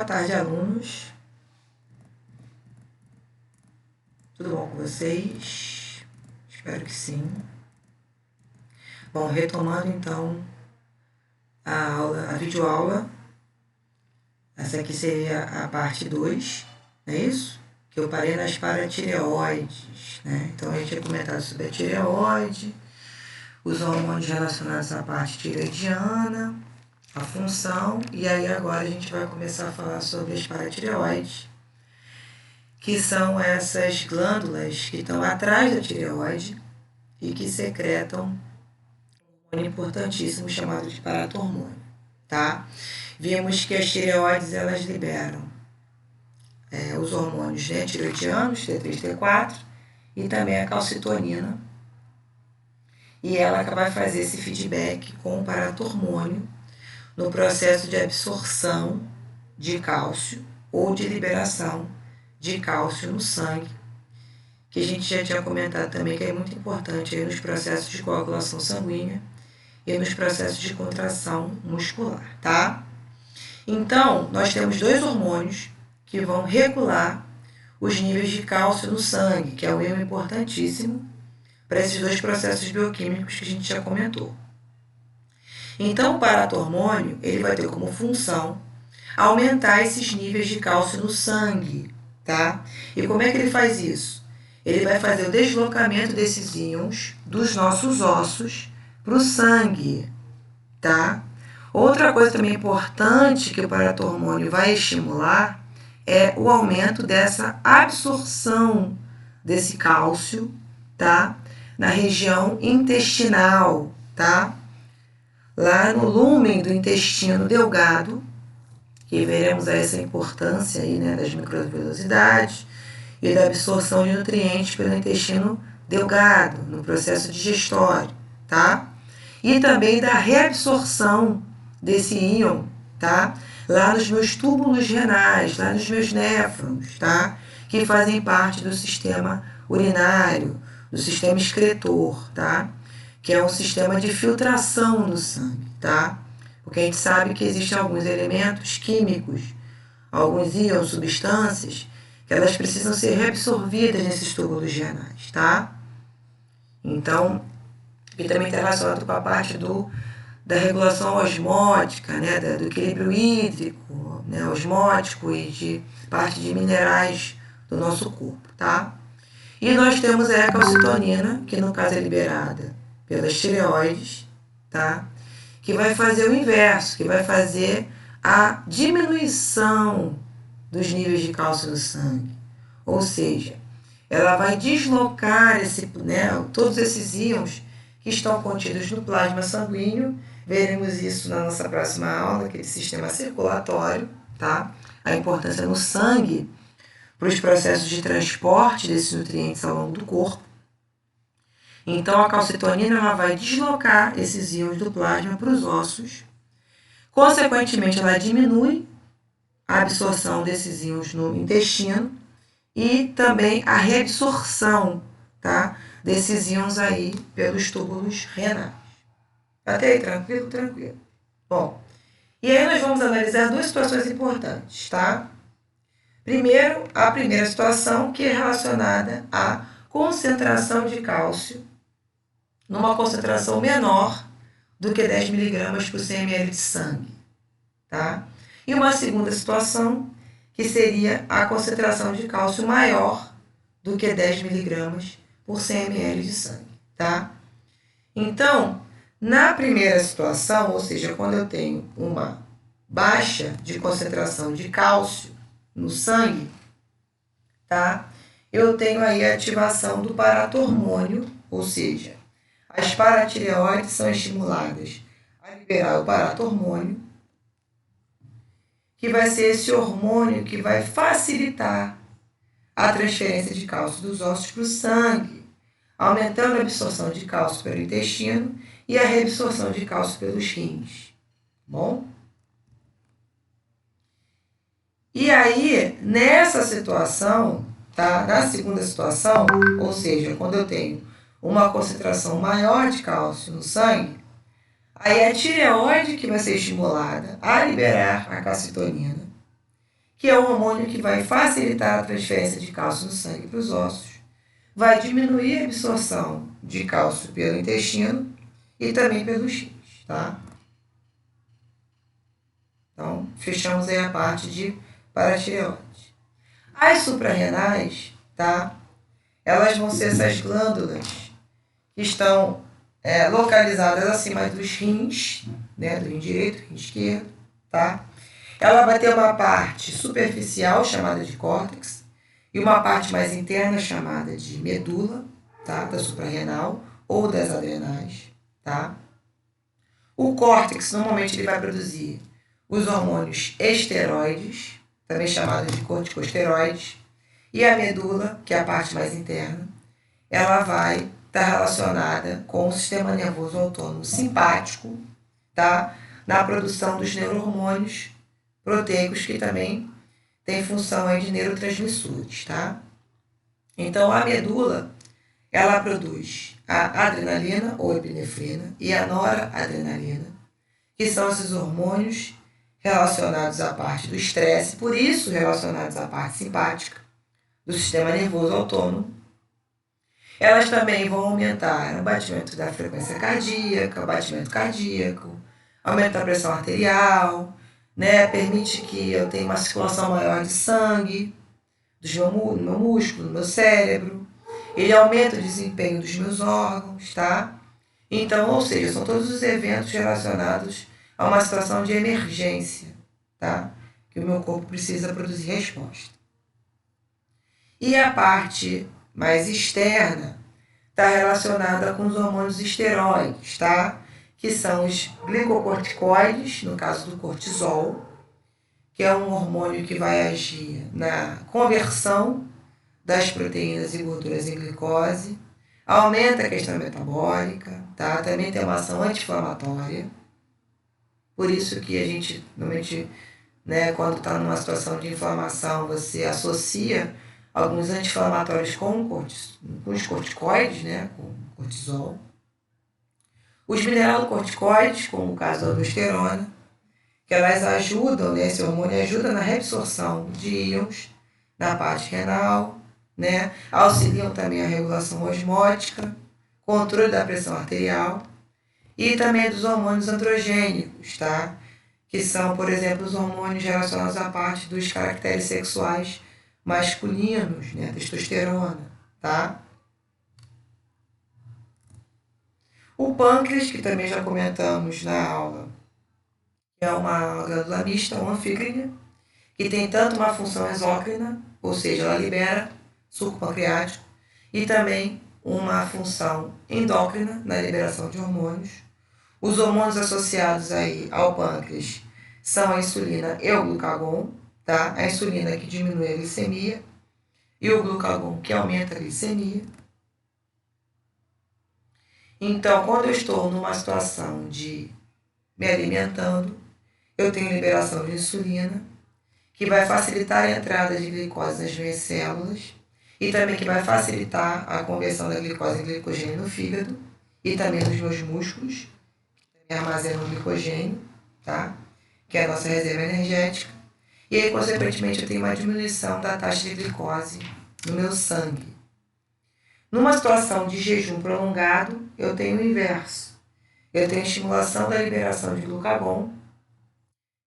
Boa tarde, alunos. Tudo bom com vocês? Espero que sim. Bom, retomando então a videoaula. Essa aqui seria a parte 2, não é isso? Que eu parei nas paratireoides, né? Então a gente ia comentar sobre a tireoide, os hormônios relacionados à parte tireoidiana, a função, e aí agora a gente vai começar a falar sobre as paratireoides, que são essas glândulas que estão atrás da tireoide e que secretam um hormônio importantíssimo chamado de paratormônio, tá? Vimos que as tireoides, elas liberam os hormônios, né, tireoidianos, T3, T4, e também a calcitonina, e ela vai fazer esse feedback com o paratormônio no processo de absorção de cálcio ou de liberação de cálcio no sangue, que a gente já tinha comentado também que é muito importante aí nos processos de coagulação sanguínea e nos processos de contração muscular, tá? Então, nós temos dois hormônios que vão regular os níveis de cálcio no sangue, que é um íon importantíssimo para esses dois processos bioquímicos que a gente já comentou. Então, o paratormônio, ele vai ter como função aumentar esses níveis de cálcio no sangue, tá? E como é que ele faz isso? Ele vai fazer o deslocamento desses íons dos nossos ossos para o sangue, tá? Outra coisa também importante que o paratormônio vai estimular é o aumento dessa absorção desse cálcio, tá? Na região intestinal, tá? Lá no lúmen do intestino delgado, que veremos essa importância aí, né, das microvellosidades e da absorção de nutrientes pelo intestino delgado, no processo digestório, tá? E também da reabsorção desse íon, tá? Lá nos meus túbulos renais, lá nos meus néfrons, tá? Que fazem parte do sistema urinário, do sistema excretor, tá? Que é um sistema de filtração no sangue, tá? Porque a gente sabe que existem alguns elementos químicos, alguns íons, substâncias, que elas precisam ser reabsorvidas nesses túbulos renais, tá? Então, e também está relacionado com a parte da regulação osmótica, né? Do equilíbrio hídrico, né? Osmótico e de parte de minerais do nosso corpo, tá? E nós temos a calcitonina, que no caso é liberada pelas tireoides, tá? Que vai fazer o inverso, que vai fazer a diminuição dos níveis de cálcio no sangue. Ou seja, ela vai deslocar todos esses íons que estão contidos no plasma sanguíneo. Veremos isso na nossa próxima aula, aquele sistema circulatório, tá? A importância no sangue para os processos de transporte desses nutrientes ao longo do corpo. Então, a calcitonina ela vai deslocar esses íons do plasma para os ossos. Consequentemente, ela diminui a absorção desses íons no intestino e também a reabsorção, tá, desses íons aí pelos túbulos renais. Até aí, tranquilo? Tranquilo. Bom, e aí nós vamos analisar duas situações importantes, tá? Primeiro, a primeira situação, que é relacionada à concentração de cálcio numa concentração menor do que 10 mg por 100 ml de sangue, tá? E uma segunda situação, que seria a concentração de cálcio maior do que 10 mg por 100 ml de sangue, tá? Então, na primeira situação, ou seja, quando eu tenho uma baixa de concentração de cálcio no sangue, tá? Eu tenho aí a ativação do paratormônio, ou seja, as paratireoides são estimuladas a liberar o paratormônio, que vai ser esse hormônio que vai facilitar a transferência de cálcio dos ossos para o sangue, aumentando a absorção de cálcio pelo intestino e a reabsorção de cálcio pelos rins. Bom? E aí, nessa situação, tá? Na segunda situação, ou seja, quando eu tenho uma concentração maior de cálcio no sangue, aí é a tireoide que vai ser estimulada a liberar a calcitonina, que é um hormônio que vai facilitar a transferência de cálcio no sangue para os ossos, vai diminuir a absorção de cálcio pelo intestino e também pelos rins, tá? Então, fechamos aí a parte de paratireoide. As suprarrenais, tá? Elas vão ser essas glândulas que estão localizadas acima dos rins, né? Do rim direito, rim esquerdo, tá? Ela vai ter uma parte superficial chamada de córtex e uma parte mais interna chamada de medula, tá? Da suprarrenal ou das adrenais, tá? O córtex normalmente ele vai produzir os hormônios esteroides, também chamados de corticosteroides, e a medula, que é a parte mais interna, ela vai estar relacionada com o sistema nervoso autônomo simpático, tá? Na produção dos neurohormônios proteicos, que também tem função aí de neurotransmissores, tá? Então, a medula, ela produz a adrenalina ou epinefrina e a noradrenalina, que são esses hormônios relacionados à parte do estresse, por isso relacionados à parte simpática do sistema nervoso autônomo. Elas também vão aumentar o batimento da frequência cardíaca, o batimento cardíaco, aumenta a pressão arterial, né? Permite que eu tenha uma circulação maior de sangue no meu músculo, no meu cérebro. Ele aumenta o desempenho dos meus órgãos, tá? Então, ou seja, são todos os eventos relacionados a uma situação de emergência, tá? Que o meu corpo precisa produzir resposta. E a parte mais externa está relacionada com os hormônios esteroides, tá? Que são os glicocorticoides, no caso do cortisol, que é um hormônio que vai agir na conversão das proteínas e gorduras em glicose, aumenta a questão metabólica, tá? Também tem uma ação anti-inflamatória. Por isso que a gente, normalmente, né, quando está numa situação de inflamação, você associa alguns anti-inflamatórios com os corticoides, né, com cortisol. Os mineralocorticoides, como o caso da aldosterona, que elas ajudam, né, esse hormônio ajuda na reabsorção de íons na parte renal, né, auxiliam também a regulação osmótica, controle da pressão arterial e também dos hormônios androgênicos, tá? Que são, por exemplo, os hormônios relacionados à parte dos caracteres sexuais masculinos, né? Testosterona, tá? O pâncreas, que também já comentamos na aula, é uma glândula mista, uma anfícrina, que tem tanto uma função exócrina, ou seja, ela libera suco pancreático, e também uma função endócrina na liberação de hormônios. Os hormônios associados aí ao pâncreas são a insulina e o glucagon, tá? A insulina que diminui a glicemia e o glucagon que aumenta a glicemia. Então, quando eu estou numa situação de me alimentando, eu tenho liberação de insulina, que vai facilitar a entrada de glicose nas minhas células e também que vai facilitar a conversão da glicose em glicogênio no fígado e também nos meus músculos, que armazenam glicogênio, tá? Que é a nossa reserva energética. E aí, consequentemente, eu tenho uma diminuição da taxa de glicose no meu sangue. Numa situação de jejum prolongado, eu tenho o inverso. Eu tenho a estimulação da liberação de glucagon,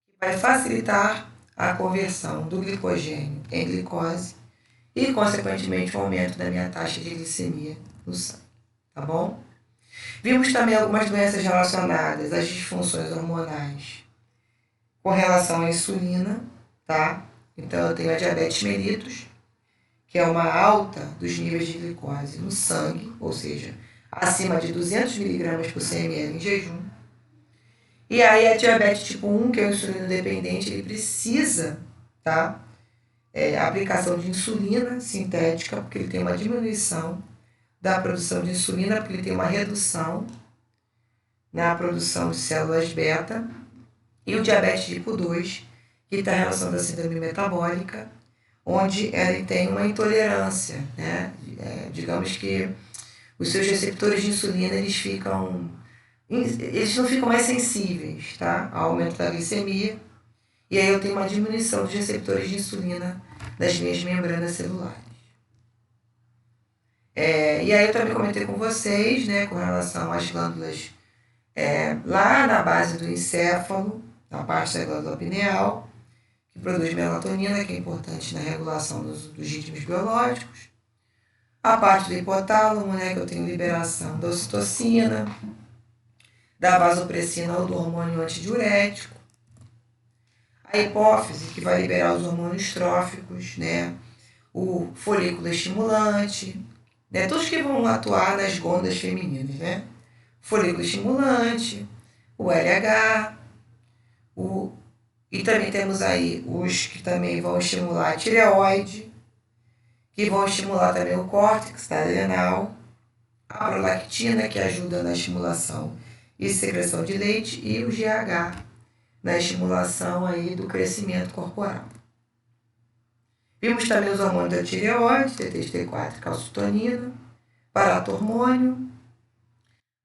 que vai facilitar a conversão do glicogênio em glicose e, consequentemente, o aumento da minha taxa de glicemia no sangue, tá bom? Vimos também algumas doenças relacionadas às disfunções hormonais com relação à insulina, tá? Então, eu tenho a diabetes mellitus, que é uma alta dos níveis de glicose no sangue, ou seja, acima de 200 mg por 100 ml em jejum. E aí a diabetes tipo 1, que é o insulino dependente, ele precisa, tá? A aplicação de insulina sintética, porque ele tem uma diminuição da produção de insulina, porque ele tem uma redução na produção de células beta. E o diabetes tipo 2, que está relacionado à síndrome metabólica, onde ele tem uma intolerância, né? Digamos que os seus receptores de insulina, eles não ficam mais sensíveis, tá? Ao aumento da glicemia, E aí eu tenho uma diminuição dos receptores de insulina das minhas membranas celulares. E aí eu também comentei com vocês, né, com relação às glândulas lá na base do encéfalo, na parte da glândula pineal, que produz melatonina, que é importante na regulação dos ritmos biológicos. A parte do hipotálamo, né, que eu tenho liberação da ocitocina, da vasopressina ou do hormônio antidiurético. A hipófise, que vai liberar os hormônios tróficos, né, o folículo estimulante, né, todos que vão atuar nas gônadas femininas, né? Folículo estimulante, o LH, e também temos aí os que também vão estimular a tireoide, que vão estimular também o córtex adrenal, a prolactina, que ajuda na estimulação e secreção de leite, e o GH, na estimulação aí do crescimento corporal. Vimos também os hormônios da tireoide, TTT4, calcitonina, paratormônio.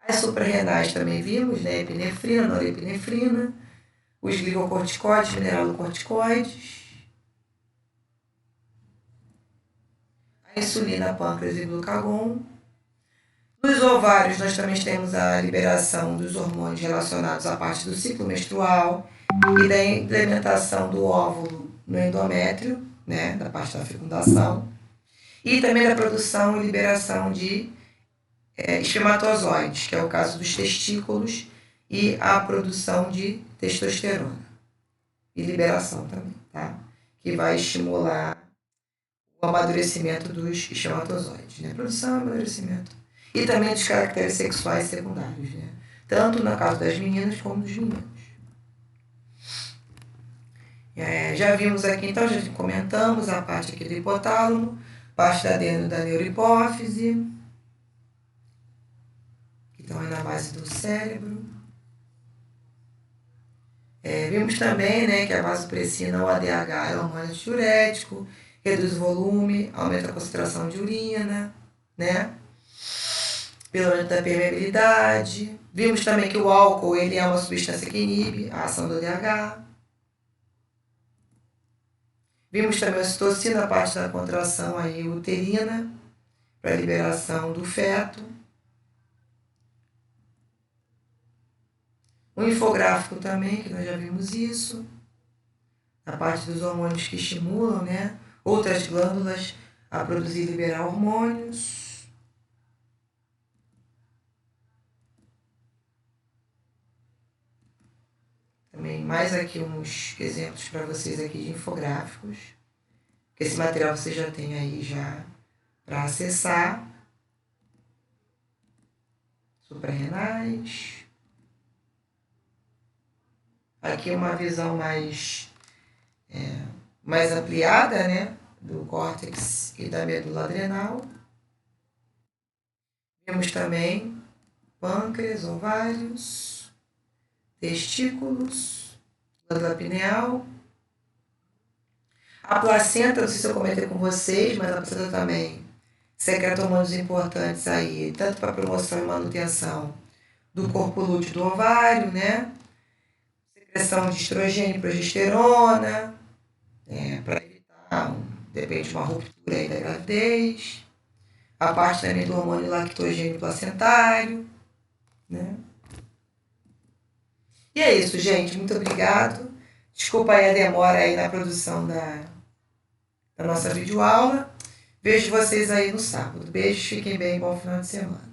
As suprarrenais também vimos, né? Epinefrina, norepinefrina, os glicocorticoides, mineralocorticoides, a insulina, pâncreas e glucagon. Nos ovários, nós também temos a liberação dos hormônios relacionados à parte do ciclo menstrual e da implementação do óvulo no endométrio, né, da parte da fecundação, e também da produção e liberação de espermatozoides, que é o caso dos testículos, e a produção de testosterona e liberação também, tá? Que vai estimular o amadurecimento dos espermatozoides, né? Produção e amadurecimento. E também dos caracteres sexuais secundários, né? Tanto no caso das meninas como dos meninos. Já vimos aqui, então, já comentamos a parte aqui do hipotálamo, parte da neurohipófise, que estão aí na base do cérebro. Vimos também, né, que a vasopressina ou ADH é um hormônio diurético, reduz o volume, aumenta a concentração de urina, né? Pelo aumento da permeabilidade. Vimos também que o álcool ele é uma substância que inibe a ação do ADH. Vimos também a ocitocina, a parte da contração aí uterina, para a liberação do feto. O infográfico também, que nós já vimos isso. A parte dos hormônios que estimulam, né, outras glândulas a produzir e liberar hormônios. Também mais aqui uns exemplos para vocês aqui de infográficos. Esse material você já tem aí já para acessar. Suprarrenais. Aqui uma visão mais ampliada, né, do córtex e da medula adrenal. Vemos também pâncreas, ovários, testículos, glândula pineal. A placenta, não sei se eu comentei com vocês, mas a placenta também secreta hormônios importantes aí, tanto para promoção e manutenção do corpo lúteo do ovário, né? Secreção de estrogênio e progesterona, para evitar, de repente, uma ruptura aí da gravidez. A parte também do hormônio lactogênio placentário, né? E é isso, gente. Muito obrigado. Desculpa aí a demora aí na produção da nossa videoaula. Vejo vocês aí no sábado. Beijos, fiquem bem, bom final de semana.